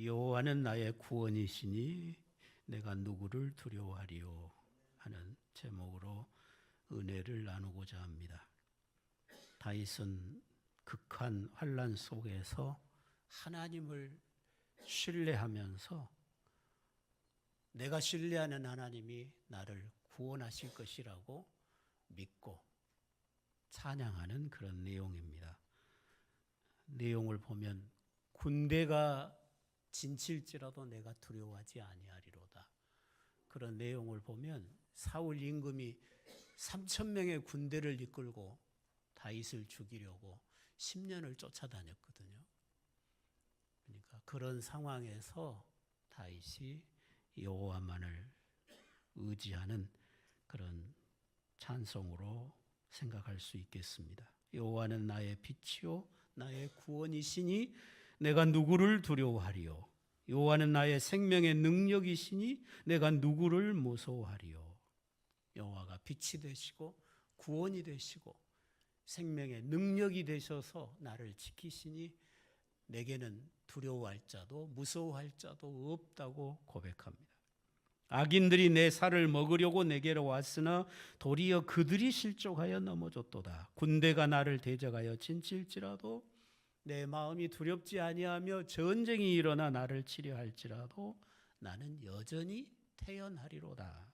여호와는 나의 구원이시니 내가 누구를 두려워하리요 하는 제목으로 은혜를 나누고자 합니다. 다윗은 극한 환난 속에서 하나님을 신뢰하면서 내가 신뢰하는 하나님이 나를 구원하실 것이라고 믿고 찬양하는 그런 내용입니다. 내용을 보면 군대가 진칠지라도 내가 두려워하지 아니하리로다. 그런 내용을 보면 사울 임금이 3,000명의 군대를 이끌고 다윗을 죽이려고 10년을 쫓아다녔거든요. 그러니까 그런 상황에서 다윗이 여호와만을 의지하는 그런 찬송으로 생각할 수 있겠습니다. 여호와는 나의 빛이요 나의 구원이시니 내가 누구를 두려워하리요. 여호와는 나의 생명의 능력이시니 내가 누구를 무서워하리요. 여호와가 빛이 되시고 구원이 되시고 생명의 능력이 되셔서 나를 지키시니 내게는 두려워할 자도 무서워할 자도 없다고 고백합니다. 악인들이 내 살을 먹으려고 내게로 왔으나 도리어 그들이 실족하여 넘어졌도다. 군대가 나를 대적하여 진칠지라도 내 마음이 두렵지 아니하며 전쟁이 일어나 나를 치려 할지라도 나는 여전히 태연하리로다.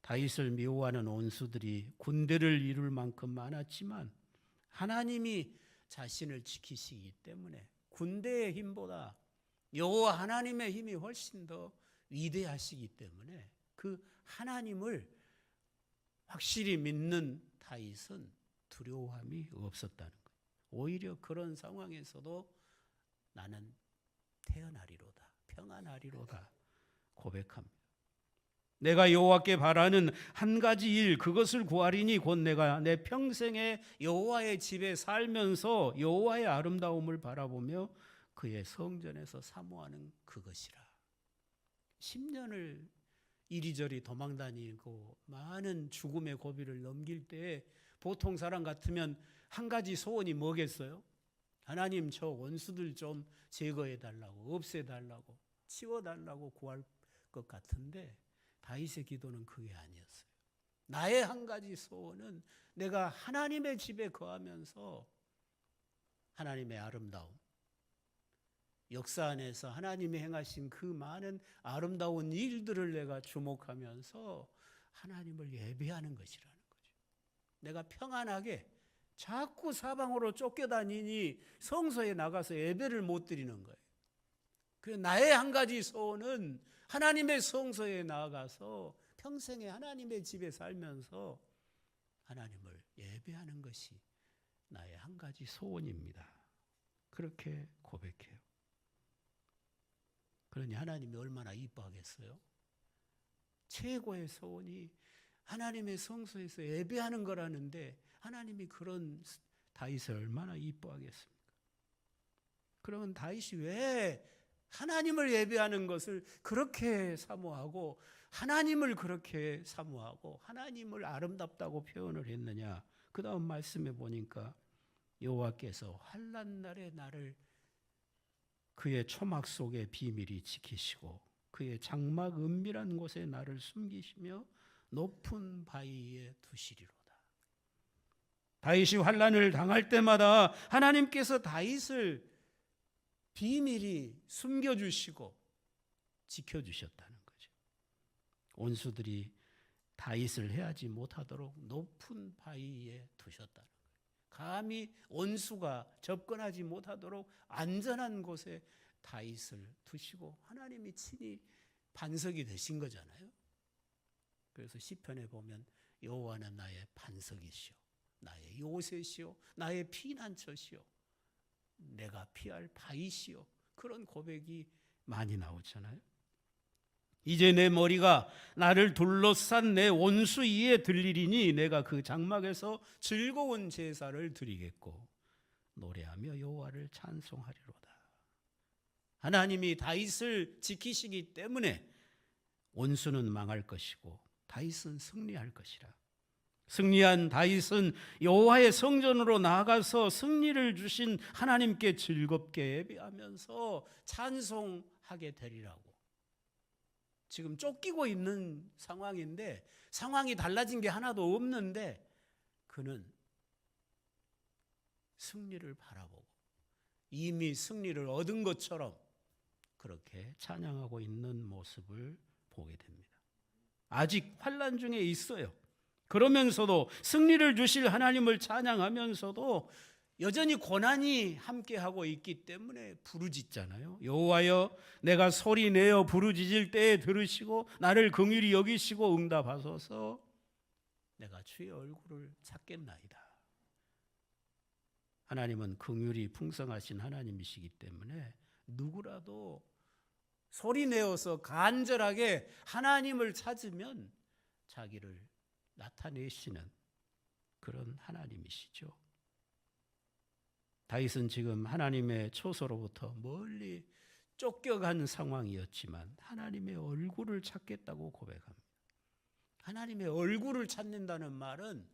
다윗을 미워하는 원수들이 군대를 이룰 만큼 많았지만 하나님이 자신을 지키시기 때문에 군대의 힘보다 여호와 하나님의 힘이 훨씬 더 위대하시기 때문에 그 하나님을 확실히 믿는 다윗은 두려움이 없었다는 거예요. 오히려 그런 상황에서도 나는 태어나리로다, 평안하리로다 고백합니다. 내가 여호와께 바라는 한 가지 일, 그것을 구하리니 곧 내가 내 평생에 여호와의 집에 살면서 여호와의 아름다움을 바라보며 그의 성전에서 사모하는 그것이라. 10년을 이리저리 도망다니고 많은 죽음의 고비를 넘길 때 보통 사람 같으면 한 가지 소원이 뭐겠어요? 하나님, 저 원수들 좀 제거해달라고, 없애달라고, 치워달라고 구할 것 같은데 다윗의 기도는 그게 아니었어요. 나의 한 가지 소원은 내가 하나님의 집에 거하면서 하나님의 아름다움, 역사 안에서 하나님이 행하신 그 많은 아름다운 일들을 내가 주목하면서 하나님을 예배하는 것이라는 거죠. 내가 평안하게 자꾸 사방으로 쫓겨다니니 성소에 나가서 예배를 못 드리는 거예요. 그래서 나의 한 가지 소원은 하나님의 성소에 나가서 평생에 하나님의 집에 살면서 하나님을 예배하는 것이 나의 한 가지 소원입니다. 그렇게 고백해요. 그러니 하나님이 얼마나 이뻐하겠어요? 최고의 소원이 하나님의 성소에서 예배하는 거라는데 하나님이 그런 다윗을 얼마나 이뻐하겠습니까? 그러면 다윗이 왜 하나님을 예배하는 것을 그렇게 사모하고 하나님을 그렇게 사모하고 하나님을 아름답다고 표현을 했느냐? 그 다음 말씀에 보니까 여호와께서 환난 날에 나를 그의 초막 속에 비밀히 지키시고 그의 장막 은밀한 곳에 나를 숨기시며 높은 바위에 두시리로다. 다윗이 환난을 당할 때마다 하나님께서 다윗을 비밀히 숨겨주시고 지켜주셨다는 거죠. 원수들이 다윗을 해하지 못하도록 높은 바위에 두셨다는 거예요. 감히 원수가 접근하지 못하도록 안전한 곳에 다윗을 두시고 하나님이 친히 반석이 되신 거잖아요. 그래서 시편에 보면 여호와는 나의 반석이시오, 나의 요새시오, 나의 피난처시오, 내가 피할 바위시오. 그런 고백이 많이 나오잖아요. 이제 내 머리가 나를 둘러싼 내 원수 이에 들리리니 내가 그 장막에서 즐거운 제사를 드리겠고 노래하며 여호와를 찬송하리로다. 하나님이 다윗을 지키시기 때문에 원수는 망할 것이고 다윗은 승리할 것이라. 승리한 다윗은 여호와의 성전으로 나아가서 승리를 주신 하나님께 즐겁게 예배하면서 찬송하게 되리라고. 지금 쫓기고 있는 상황인데 상황이 달라진 게 하나도 없는데 그는 승리를 바라보고 이미 승리를 얻은 것처럼 그렇게 찬양하고 있는 모습을 보게 됩니다. 아직 환난 중에 있어요. 그러면서도 승리를 주실 하나님을 찬양하면서도 여전히 고난이 함께하고 있기 때문에 부르짖잖아요. 여호와여, 내가 소리내어 부르짖을 때에 들으시고 나를 긍휼히 여기시고 응답하소서. 내가 주의 얼굴을 찾겠나이다. 하나님은 긍휼이 풍성하신 하나님이시기 때문에 누구라도 소리내어서 간절하게 하나님을 찾으면 자기를 나타내시는 그런 하나님이시죠. 다윗은 지금 하나님의 초소로부터 멀리 쫓겨간 상황이었지만 하나님의 얼굴을 찾겠다고 고백합니다. 하나님의 얼굴을 찾는다는 말은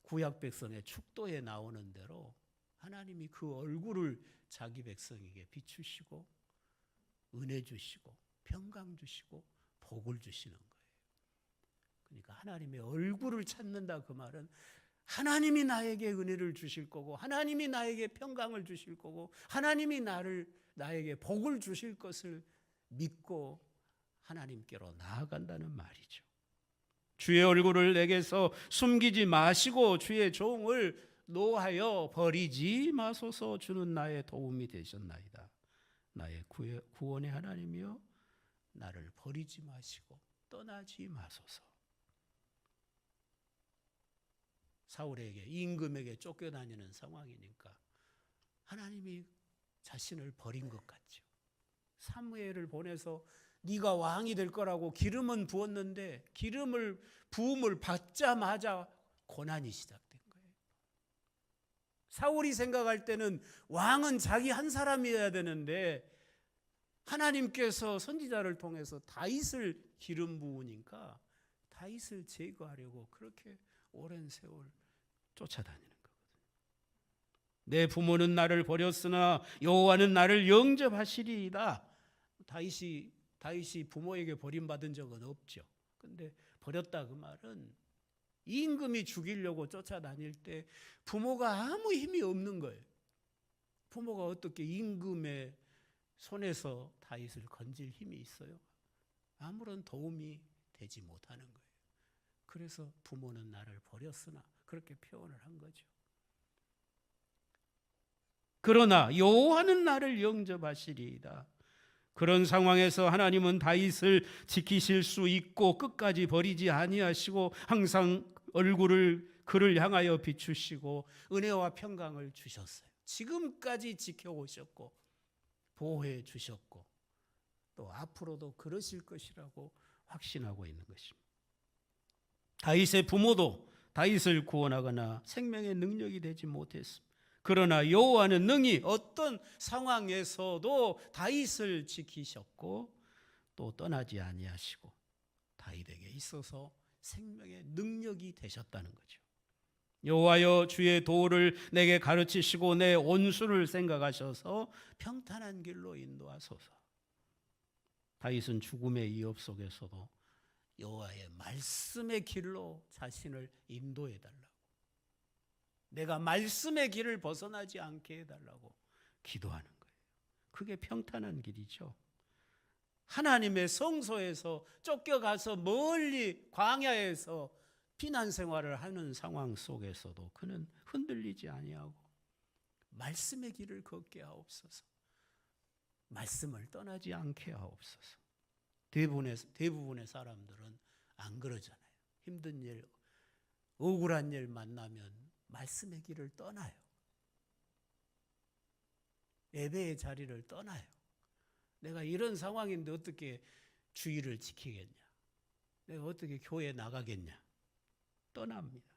구약 백성의 축도에 나오는 대로 하나님이 그 얼굴을 자기 백성에게 비추시고 은혜 주시고 평강 주시고 복을 주시는 거예요. 그러니까 하나님의 얼굴을 찾는다 그 말은 하나님이 나에게 은혜를 주실 거고 하나님이 나에게 평강을 주실 거고 하나님이 나에게 복을 주실 것을 믿고 하나님께로 나아간다는 말이죠. 주의 얼굴을 내게서 숨기지 마시고 주의 종을 노하여 버리지 마소서. 주는 나의 도움이 되셨나이다. 나의 구원의 하나님이여, 나를 버리지 마시고 떠나지 마소서. 사울에게 임금에게 쫓겨다니는 상황이니까 하나님이 자신을 버린 것 같죠. 사무엘을 보내서 네가 왕이 될 거라고 기름은 부었는데 부음을 받자마자 고난이 시작된 거예요. 사울이 생각할 때는 왕은 자기 한 사람이어야 되는데 하나님께서 선지자를 통해서 다윗을 기름 부으니까 다윗을 제거하려고 그렇게 오랜 세월 쫓아다니는 거거든요. 내 부모는 나를 버렸으나 여호와는 나를 영접하시리이다. 다윗이 부모에게 버림받은 적은 없죠. 근데 버렸다 그 말은 임금이 죽이려고 쫓아다닐 때 부모가 아무 힘이 없는 거예요. 부모가 어떻게 임금의 손에서 다윗을 건질 힘이 있어요? 아무런 도움이 되지 못하는 거예요. 그래서 부모는 나를 버렸으나 그렇게 표현을 한 거죠. 그러나 여호와는 나를 영접하시리이다. 그런 상황에서 하나님은 다윗을 지키실 수 있고 끝까지 버리지 아니하시고 항상 그를 향하여 비추시고 은혜와 평강을 주셨어요. 지금까지 지켜오셨고 보호해 주셨고 또 앞으로도 그러실 것이라고 확신하고 있는 것입니다. 다윗의 부모도 다윗을 구원하거나 생명의 능력이 되지 못했습니다. 그러나 여호와는 능히 어떤 상황에서도 다윗을 지키셨고 또 떠나지 아니하시고 다윗에게 있어서 생명의 능력이 되셨다는 거죠. 여호와여, 주의 도를 내게 가르치시고 내 온수를 생각하셔서 평탄한 길로 인도하소서. 다윗은 죽음의 위협 속에서도 여호와의 말씀의 길로 자신을 인도해 달라고, 내가 말씀의 길을 벗어나지 않게 해달라고 기도하는 거예요. 그게 평탄한 길이죠. 하나님의 성소에서 쫓겨가서 멀리 광야에서 피난 생활을 하는 상황 속에서도 그는 흔들리지 아니하고 말씀의 길을 걷게 하옵소서. 말씀을 떠나지 않게 하옵소서. 대부분의 사람들은 안 그러잖아요. 힘든 일, 억울한 일 만나면 말씀의 길을 떠나요. 예배의 자리를 떠나요. 내가 이런 상황인데 어떻게 주의를 지키겠냐? 내가 어떻게 교회에 나가겠냐? 떠납니다.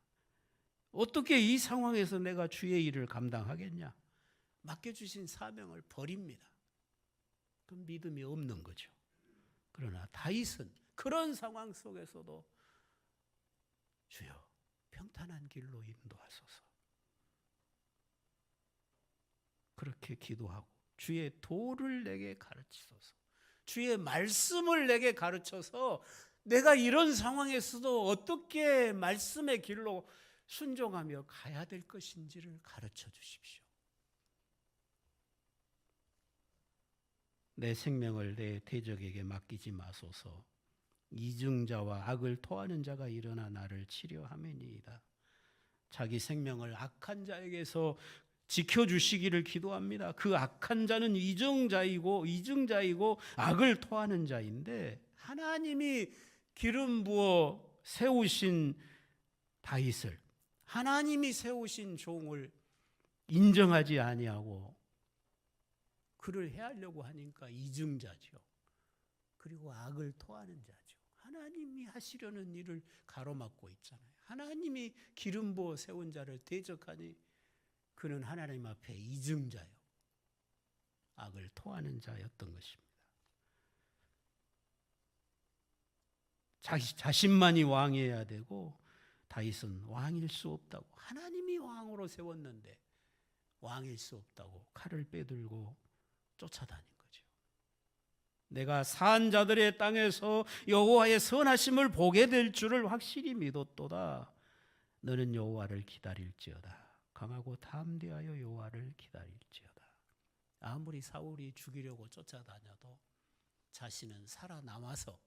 어떻게 이 상황에서 내가 주의 일을 감당하겠냐? 맡겨주신 사명을 버립니다. 그럼 믿음이 없는 거죠. 그러나 다윗은 그런 상황 속에서도 주여, 평탄한 길로 인도하소서. 그렇게 기도하고 주의 도를 내게 가르치소서. 주의 말씀을 내게 가르쳐서 내가 이런 상황에서도 어떻게 말씀의 길로 순종하며 가야 될 것인지를 가르쳐 주십시오. 내 생명을 내 대적에게 맡기지 마소서. 이중자와 악을 토하는 자가 일어나 나를 치려하매니이다. 자기 생명을 악한 자에게서 지켜주시기를 기도합니다. 그 악한 자는 이중자이고 악을 토하는 자인데, 하나님이 기름 부어 세우신 다윗을, 하나님이 세우신 종을 인정하지 아니하고 그를 해하려고 하니까 이중자죠. 그리고 악을 토하는 자죠. 하나님이 하시려는 일을 가로막고 있잖아요. 하나님이 기름 부어 세운 자를 대적하니 그는 하나님 앞에 이중자요, 악을 토하는 자였던 것입니다. 자신만이 왕이어야 되고 다윗은 왕일 수 없다고, 하나님이 왕으로 세웠는데 왕일 수 없다고 칼을 빼들고 쫓아다닌 거죠. 내가 산 자들의 땅에서 여호와의 선하심을 보게 될 줄을 확실히 믿었도다. 너는 여호와를 기다릴지어다. 강하고 담대하여 여호와를 기다릴지어다. 아무리 사울이 죽이려고 쫓아다녀도 자신은 살아남아서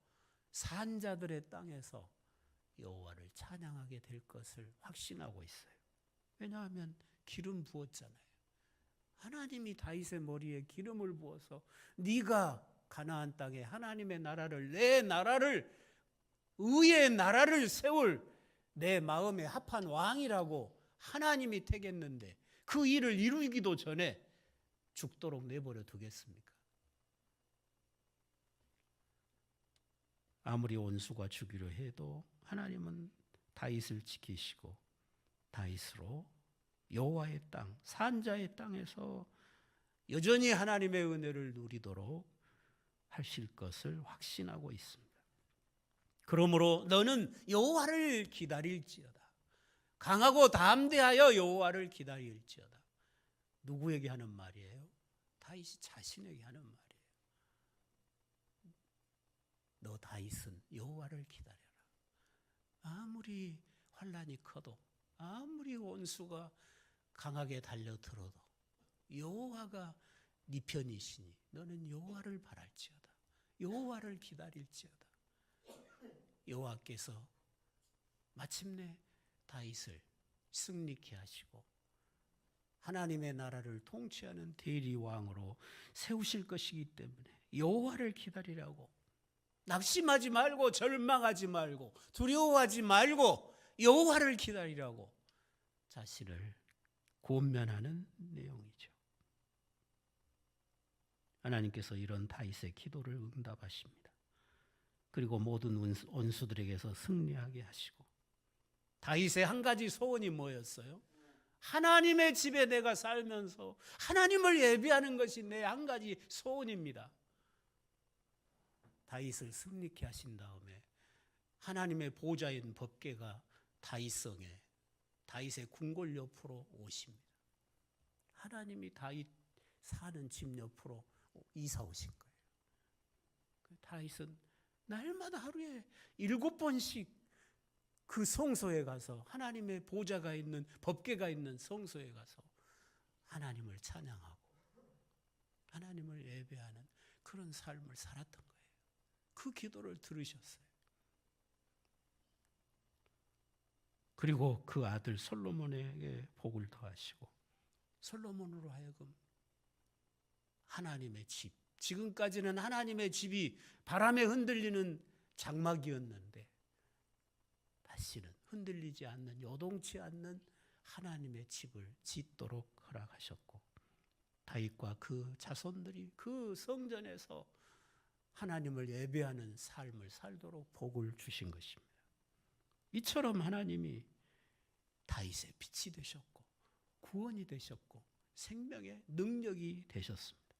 산 자들의 땅에서 여호와를 찬양하게 될 것을 확신하고 있어요. 왜냐하면 기름 부었잖아요. 하나님이 다윗의 머리에 기름을 부어서 네가 가나안 땅에 하나님의 나라를, 내 나라를, 의의 나라를 세울 내 마음에 합한 왕이라고 하나님이 택했는데 그 일을 이루기도 전에 죽도록 내버려 두겠습니까? 아무리 원수가 죽이려 해도 하나님은 다윗을 지키시고 다윗으로 여호와의 땅, 산자의 땅에서 여전히 하나님의 은혜를 누리도록 하실 것을 확신하고 있습니다. 그러므로 너는 여호와를 기다릴지어다. 강하고 담대하여 여호와를 기다릴지어다. 누구에게 하는 말이에요? 다윗이 자신에게 하는 말이에요. 너 다윗은 여호와를 기다려라. 아무리 환난이 커도, 아무리 원수가 강하게 달려들어도 여호와가 네 편이시니 너는 여호와를 바랄지어다. 여호와를 기다릴지어다. 여호와께서 마침내 다윗을 승리케 하시고 하나님의 나라를 통치하는 대리왕으로 세우실 것이기 때문에 여호와를 기다리라고, 낙심하지 말고 절망하지 말고 두려워하지 말고 여호와를 기다리라고 자신을 권면하는 내용이죠. 하나님께서 이런 다윗의 기도를 응답하십니다. 그리고 모든 원수들에게서 승리하게 하시고, 다윗의 한 가지 소원이 뭐였어요? 하나님의 집에 내가 살면서 하나님을 예배하는 것이 내 한 가지 소원입니다. 다윗을 승리케 하신 다음에 하나님의 보좌인 법궤가 다윗성에, 다윗의 궁궐 옆으로 오십니다. 하나님이 다윗 사는 집 옆으로 이사 오신 거예요. 다윗은 날마다 하루에 7번씩 그 성소에 가서, 하나님의 보좌가 있는, 법궤가 있는 성소에 가서 하나님을 찬양하고 하나님을 예배하는 그런 삶을 살았던 거예요. 그 기도를 들으셨어요. 그리고 그 아들 솔로몬에게 복을 더하시고 솔로몬으로 하여금 하나님의 집, 지금까지는 하나님의 집이 바람에 흔들리는 장막이었는데 다시는 흔들리지 않는, 요동치 않는 하나님의 집을 짓도록 허락하셨고, 다윗과 그 자손들이 그 성전에서 하나님을 예배하는 삶을 살도록 복을 주신 것입니다. 이처럼 하나님이 다윗의 빛이 되셨고 구원이 되셨고 생명의 능력이 되셨습니다.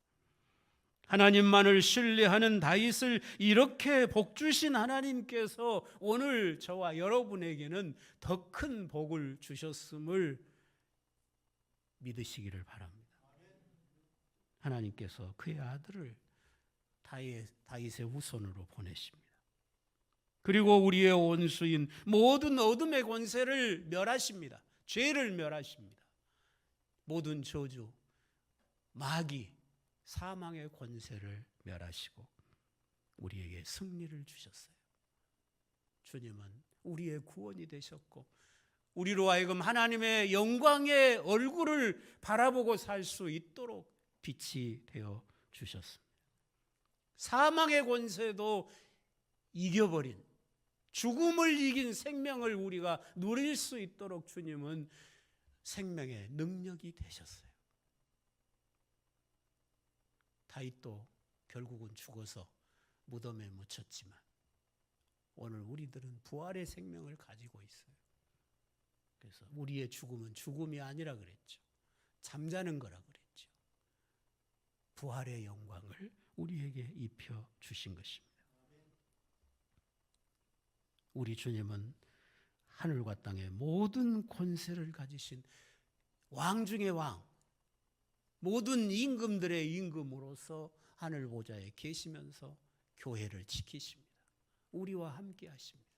하나님만을 신뢰하는 다윗을 이렇게 복 주신 하나님께서 오늘 저와 여러분에게는 더 큰 복을 주셨음을 믿으시기를 바랍니다. 하나님께서 그의 아들을 다윗의 후손으로 보내십니다. 그리고 우리의 원수인 모든 어둠의 권세를 멸하십니다. 죄를 멸하십니다. 모든 저주, 마귀, 사망의 권세를 멸하시고 우리에게 승리를 주셨어요. 주님은 우리의 구원이 되셨고 우리로 하여금 하나님의 영광의 얼굴을 바라보고 살 수 있도록 빛이 되어 주셨습니다. 사망의 권세도 이겨버린, 죽음을 이긴 생명을 우리가 누릴 수 있도록 주님은 생명의 능력이 되셨어요. 다윗도 결국은 죽어서 무덤에 묻혔지만 오늘 우리들은 부활의 생명을 가지고 있어요. 그래서 우리의 죽음은 죽음이 아니라 그랬죠. 잠자는 거라 그랬죠. 부활의 영광을 우리에게 입혀 주신 것입니다. 우리 주님은 하늘과 땅의 모든 권세를 가지신 왕 중의 왕, 모든 임금들의 임금으로서 하늘 보좌에 계시면서 교회를 지키십니다. 우리와 함께 하십니다.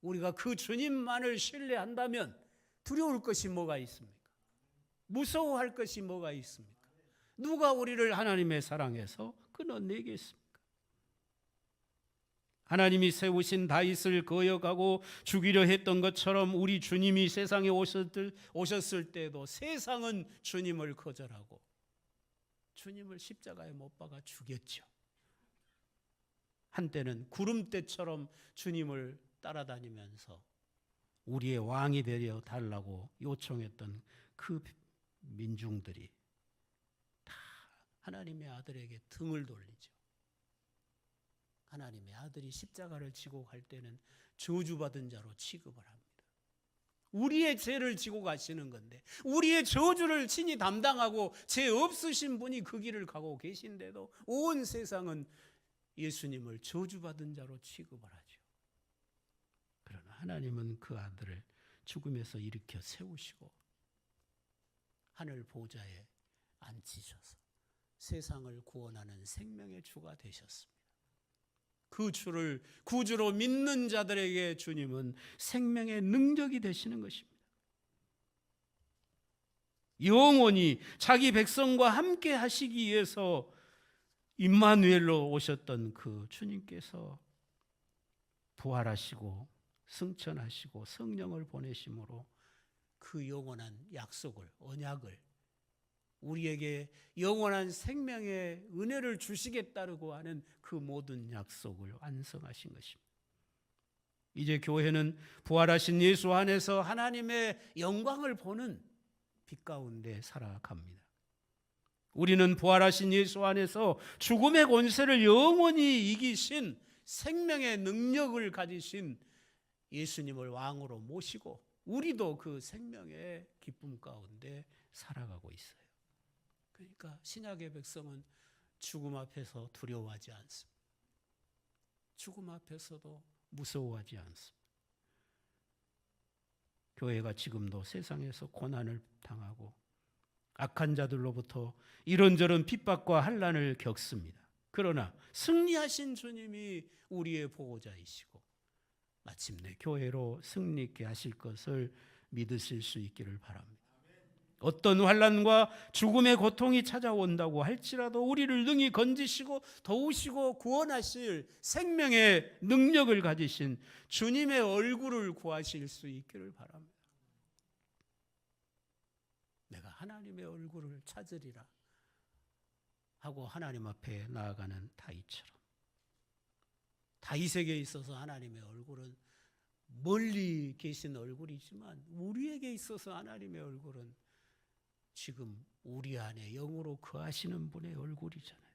우리가 그 주님만을 신뢰한다면 두려울 것이 뭐가 있습니까? 무서워할 것이 뭐가 있습니까? 누가 우리를 하나님의 사랑에서 끊어내겠습니까? 하나님이 세우신 다윗을 거역하고 죽이려 했던 것처럼 우리 주님이 세상에 오셨을 때도 세상은 주님을 거절하고 주님을 십자가에 못 박아 죽였죠. 한때는 구름대처럼 주님을 따라다니면서 우리의 왕이 되려 달라고 요청했던 그 민중들이 다 하나님의 아들에게 등을 돌리죠. 하나님의 아들이 십자가를 지고 갈 때는 저주받은 자로 취급을 합니다. 우리의 죄를 지고 가시는 건데 우리의 저주를 친히 담당하고 죄 없으신 분이 그 길을 가고 계신데도 온 세상은 예수님을 저주받은 자로 취급을 하죠. 그러나 하나님은 그 아들을 죽음에서 일으켜 세우시고 하늘 보좌에 앉히셔서 세상을 구원하는 생명의 주가 되셨습니다. 그 주를 구주로 믿는 자들에게 주님은 생명의 능력이 되시는 것입니다. 영원히 자기 백성과 함께 하시기 위해서 임마누엘로 오셨던 그 주님께서 부활하시고 승천하시고 성령을 보내심으로 그 영원한 약속을, 언약을 우리에게 영원한 생명의 은혜를 주시겠다고 하는 그 모든 약속을 완성하신 것입니다. 이제 교회는 부활하신 예수 안에서 하나님의 영광을 보는 빛 가운데 살아갑니다. 우리는 부활하신 예수 안에서 죽음의 권세를 영원히 이기신 생명의 능력을 가지신 예수님을 왕으로 모시고 우리도 그 생명의 기쁨 가운데 살아가고 있어요. 그러니까 신약의 백성은 죽음 앞에서 두려워하지 않습니다. 죽음 앞에서도 무서워하지 않습니다. 교회가 지금도 세상에서 고난을 당하고 악한 자들로부터 이런저런 핍박과 환난을 겪습니다. 그러나 승리하신 주님이 우리의 보호자이시고 마침내 교회로 승리 있게 하실 것을 믿으실 수 있기를 바랍니다. 어떤 환난과 죽음의 고통이 찾아온다고 할지라도 우리를 능히 건지시고 도우시고 구원하실 생명의 능력을 가지신 주님의 얼굴을 구하실 수 있기를 바랍니다. 내가 하나님의 얼굴을 찾으리라 하고 하나님 앞에 나아가는 다윗처럼 다윗에게 있어서 하나님의 얼굴은 멀리 계신 얼굴이지만 우리에게 있어서 하나님의 얼굴은 지금 우리 안에 영으로 거하시는 분의 얼굴이잖아요.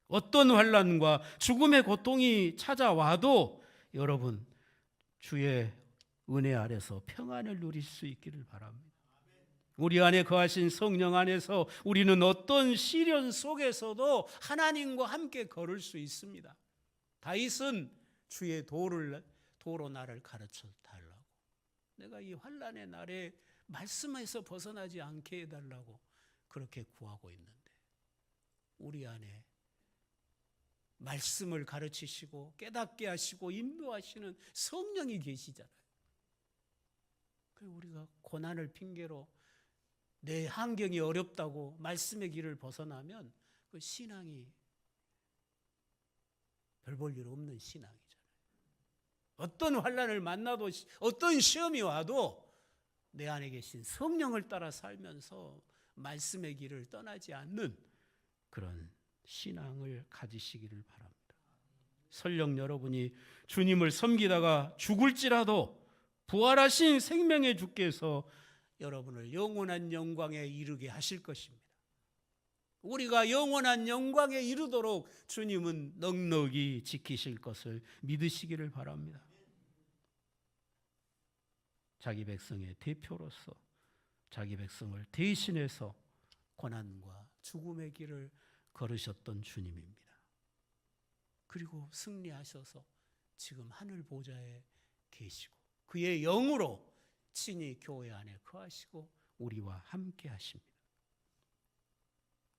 어떤 환난과 죽음의 고통이 찾아와도 여러분 주의 은혜 아래서 평안을 누릴 수 있기를 바랍니다. 우리 안에 거하신 성령 안에서 우리는 어떤 시련 속에서도 하나님과 함께 걸을 수 있습니다. 다윗은 주의 도로 나를 가르쳐 달라고, 내가 이 환난의 날에 말씀에서 벗어나지 않게 해달라고 그렇게 구하고 있는데, 우리 안에 말씀을 가르치시고 깨닫게 하시고 인도하시는 성령이 계시잖아요. 그래서 우리가 고난을 핑계로 내 환경이 어렵다고 말씀의 길을 벗어나면 그 신앙이 별 볼 일 없는 신앙이잖아요. 어떤 환난을 만나도, 어떤 시험이 와도 내 안에 계신 성령을 따라 살면서 말씀의 길을 떠나지 않는 그런 신앙을 가지시기를 바랍니다. 설령 여러분이 주님을 섬기다가 죽을지라도 부활하신 생명의 주께서 여러분을 영원한 영광에 이르게 하실 것입니다. 우리가 영원한 영광에 이르도록 주님은 넉넉히 지키실 것을 믿으시기를 바랍니다. 자기 백성의 대표로서 자기 백성을 대신해서 고난과 죽음의 길을 걸으셨던 주님입니다. 그리고 승리하셔서 지금 하늘 보좌에 계시고 그의 영으로 친히 교회 안에 거하시고 우리와 함께 하십니다.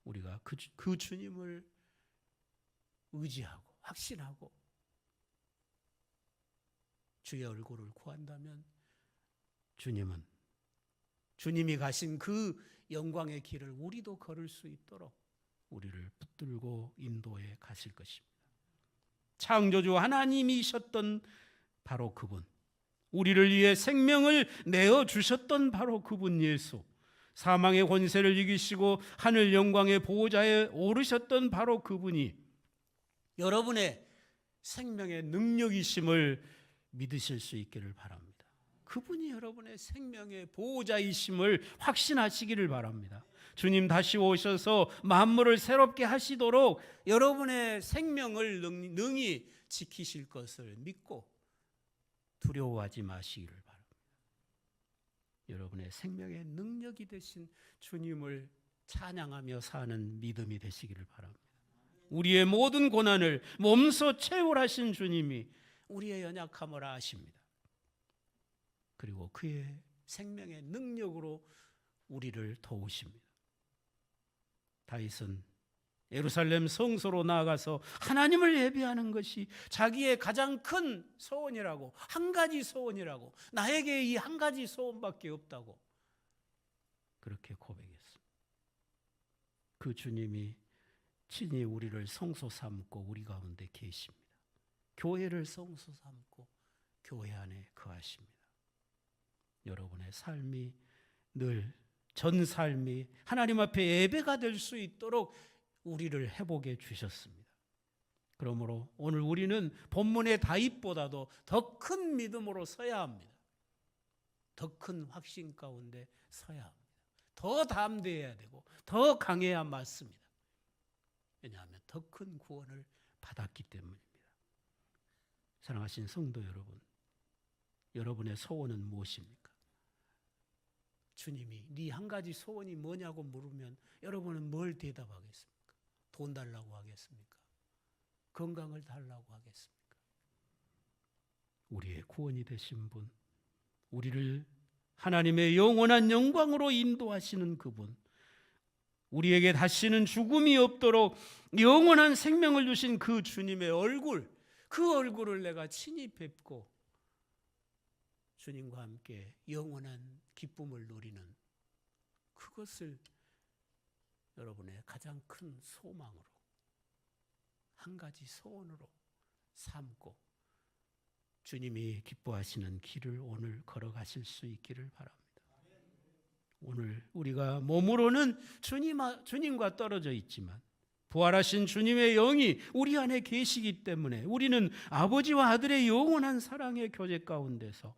우리가 그 주님을 의지하고 확신하고 주의 얼굴을 구한다면 주님은 주님이 가신 그 영광의 길을 우리도 걸을 수 있도록 우리를 붙들고 인도해 가실 것입니다. 창조주 하나님이셨던 바로 그분, 우리를 위해 생명을 내어주셨던 바로 그분 예수, 사망의 권세를 이기시고 하늘 영광의 보호자에 오르셨던 바로 그분이 여러분의 생명의 능력이심을 믿으실 수 있기를 바랍니다. 그분이 여러분의 생명의 보호자이심을 확신하시기를 바랍니다. 주님 다시 오셔서 만물을 새롭게 하시도록 여러분의 생명을 능히 지키실 것을 믿고 두려워하지 마시기를 바랍니다. 여러분의 생명의 능력이 되신 주님을 찬양하며 사는 믿음이 되시기를 바랍니다. 우리의 모든 고난을 몸소 채울하신 주님이 우리의 연약함을 아십니다. 그리고 그의 생명의 능력으로 우리를 도우십니다. 다윗은 예루살렘 성소로 나아가서 하나님을 예배하는 것이 자기의 가장 큰 소원이라고, 한 가지 소원이라고, 나에게 이 한 가지 소원밖에 없다고 그렇게 고백했습니다. 그 주님이 친히 우리를 성소 삼고 우리 가운데 계십니다. 교회를 성소 삼고 교회 안에 거하십니다. 여러분의 삶이 늘 전 삶이 하나님 앞에 예배가 될 수 있도록 우리를 회복해 주셨습니다. 그러므로 오늘 우리는 본문의 다윗보다도 더 큰 믿음으로 서야 합니다. 더 큰 확신 가운데 서야 합니다. 더 담대해야 되고 더 강해야 맞습니다. 왜냐하면 더 큰 구원을 받았기 때문입니다. 사랑하신 성도 여러분, 여러분의 소원은 무엇입니까? 주님이 네 한 가지 소원이 뭐냐고 물으면 여러분은 뭘 대답하겠습니까? 돈 달라고 하겠습니까? 건강을 달라고 하겠습니까? 우리의 구원이 되신 분, 우리를 하나님의 영원한 영광으로 인도하시는 그분, 우리에게 다시는 죽음이 없도록 영원한 생명을 주신 그 주님의 얼굴, 그 얼굴을 내가 친히 뵙고 주님과 함께 영원한 기쁨을 누리는 그것을 여러분의 가장 큰 소망으로, 한 가지 소원으로 삼고 주님이 기뻐하시는 길을 오늘 걸어가실 수 있기를 바랍니다. 오늘 우리가 몸으로는 주님과 떨어져 있지만 부활하신 주님의 영이 우리 안에 계시기 때문에 우리는 아버지와 아들의 영원한 사랑의 교제 가운데서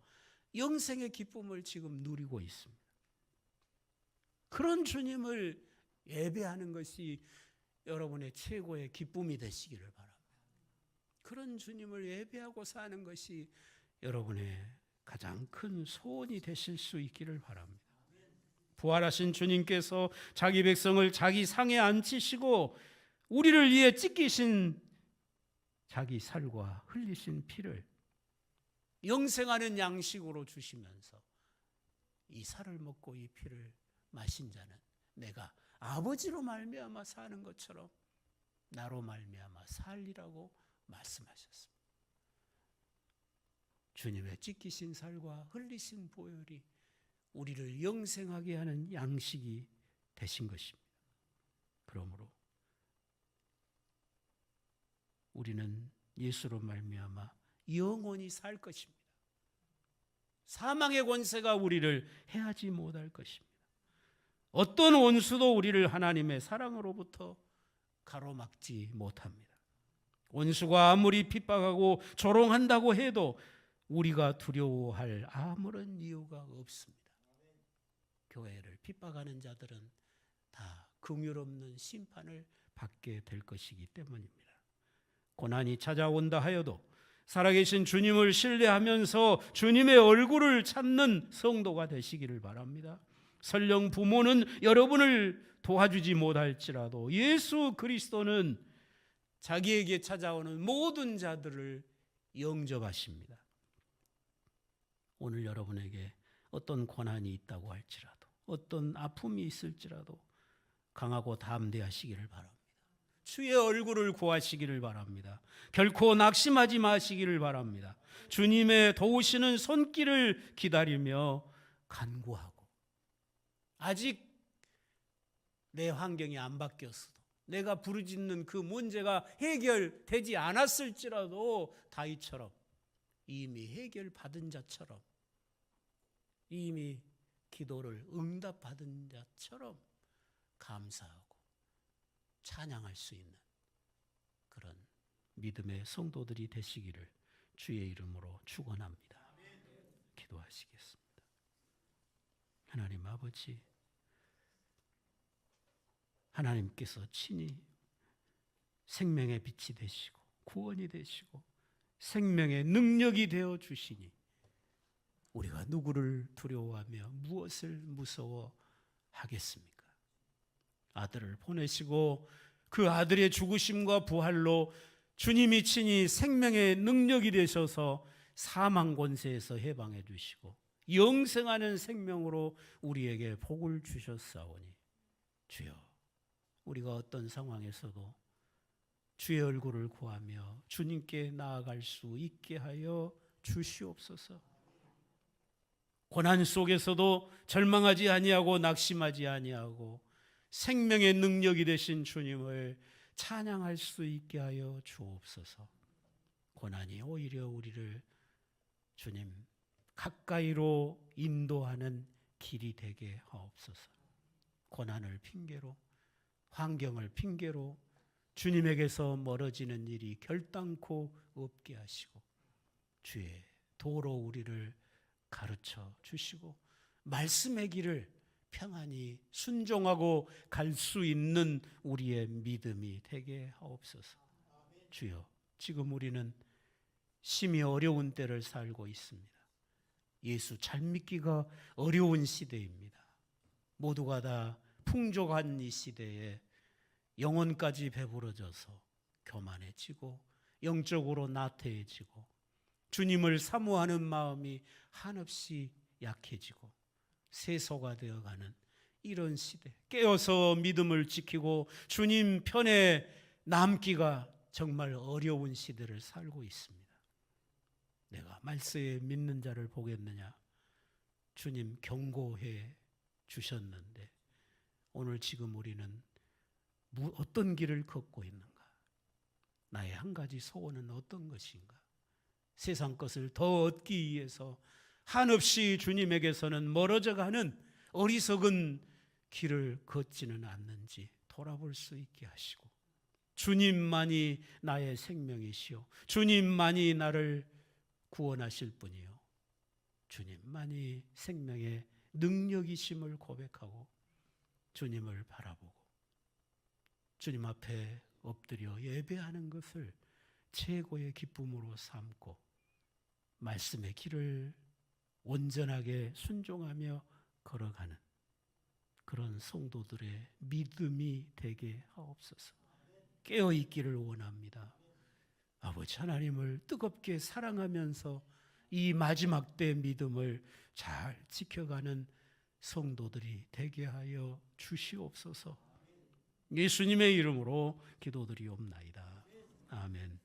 영생의 기쁨을 지금 누리고 있습니다. 그런 주님을 예배하는 것이 여러분의 최고의 기쁨이 되시기를 바랍니다. 그런 주님을 예배하고 사는 것이 여러분의 가장 큰 소원이 되실 수 있기를 바랍니다. 부활하신 주님께서 자기 백성을 자기 상에 앉히시고 우리를 위해 찢기신 자기 살과 흘리신 피를 영생하는 양식으로 주시면서 이 살을 먹고 이 피를 마신 자는 내가 아버지로 말미암아 사는 것처럼 나로 말미암아 살리라고 말씀하셨습니다. 주님의 찢기신 살과 흘리신 보혈이 우리를 영생하게 하는 양식이 되신 것입니다. 그러므로 우리는 예수로 말미암아 영원히 살 것입니다. 사망의 권세가 우리를 해하지 못할 것입니다. 어떤 원수도 우리를 하나님의 사랑으로부터 가로막지 못합니다. 원수가 아무리 핍박하고 조롱한다고 해도 우리가 두려워할 아무런 이유가 없습니다. 교회를 핍박하는 자들은 다 긍휼없는 심판을 받게 될 것이기 때문입니다. 고난이 찾아온다 하여도 살아계신 주님을 신뢰하면서 주님의 얼굴을 찾는 성도가 되시기를 바랍니다. 설령 부모는 여러분을 도와주지 못할지라도 예수 그리스도는 자기에게 찾아오는 모든 자들을 영접하십니다. 오늘 여러분에게 어떤 고난이 있다고 할지라도 어떤 아픔이 있을지라도 강하고 담대하시기를 바랍니다. 주의 얼굴을 구하시기를 바랍니다. 결코 낙심하지 마시기를 바랍니다. 주님의 도우시는 손길을 기다리며 간구하고 아직 내 환경이 안 바뀌었어도 내가 부르짖는 그 문제가 해결되지 않았을지라도 다윗처럼 이미 해결받은 자처럼 이미 기도를 응답받은 자처럼 감사하고 찬양할 수 있는 그런 믿음의 성도들이 되시기를 주의 이름으로 축원합니다. 기도하시겠습니다. 하나님 아버지, 하나님께서 친히 생명의 빛이 되시고 구원이 되시고 생명의 능력이 되어 주시니 우리가 누구를 두려워하며 무엇을 무서워하겠습니까? 아들을 보내시고 그 아들의 죽으심과 부활로 주님이 친히 생명의 능력이 되셔서 사망 권세에서 해방해 주시고 영생하는 생명으로 우리에게 복을 주셨사오니 주여, 우리가 어떤 상황에서도 주의 얼굴을 구하며 주님께 나아갈 수 있게 하여 주시옵소서. 고난 속에서도 절망하지 아니하고 낙심하지 아니하고 생명의 능력이 되신 주님을 찬양할 수 있게 하여 주옵소서. 고난이 오히려 우리를 주님 가까이로 인도하는 길이 되게 하옵소서. 고난을 핑계로 환경을 핑계로 주님에게서 멀어지는 일이 결단코 없게 하시고 주의 도로 우리를 가르쳐 주시고 말씀의 길을 평안히 순종하고 갈 수 있는 우리의 믿음이 되게 하옵소서. 주여, 지금 우리는 심히 어려운 때를 살고 있습니다. 예수 잘 믿기가 어려운 시대입니다. 모두가 다 풍족한 이 시대에 영혼까지 배부러져서 교만해지고 영적으로 나태해지고 주님을 사모하는 마음이 한없이 약해지고 세소가 되어가는 이런 시대, 깨어서 믿음을 지키고 주님 편에 남기가 정말 어려운 시대를 살고 있습니다. 내가 말세에 믿는 자를 보겠느냐? 주님 경고해 주셨는데 오늘 지금 우리는 어떤 길을 걷고 있는가? 나의 한 가지 소원은 어떤 것인가? 세상 것을 더 얻기 위해서 한없이 주님에게서는 멀어져 가는 어리석은 길을 걷지는 않는지 돌아볼 수 있게 하시고 주님만이 나의 생명이시오. 주님만이 나를 구원하실 분이요. 주님만이 생명의 능력이심을 고백하고 주님을 바라보고 주님 앞에 엎드려 예배하는 것을 최고의 기쁨으로 삼고 말씀의 길을 온전하게 순종하며 걸어가는 그런 성도들의 믿음이 되게 하옵소서. 깨어 있기를 원합니다. 아버지 하나님을 뜨겁게 사랑하면서 이 마지막 때 믿음을 잘 지켜가는 성도들이 되게 하여 주시옵소서. 예수님의 이름으로 기도드리옵나이다. 아멘.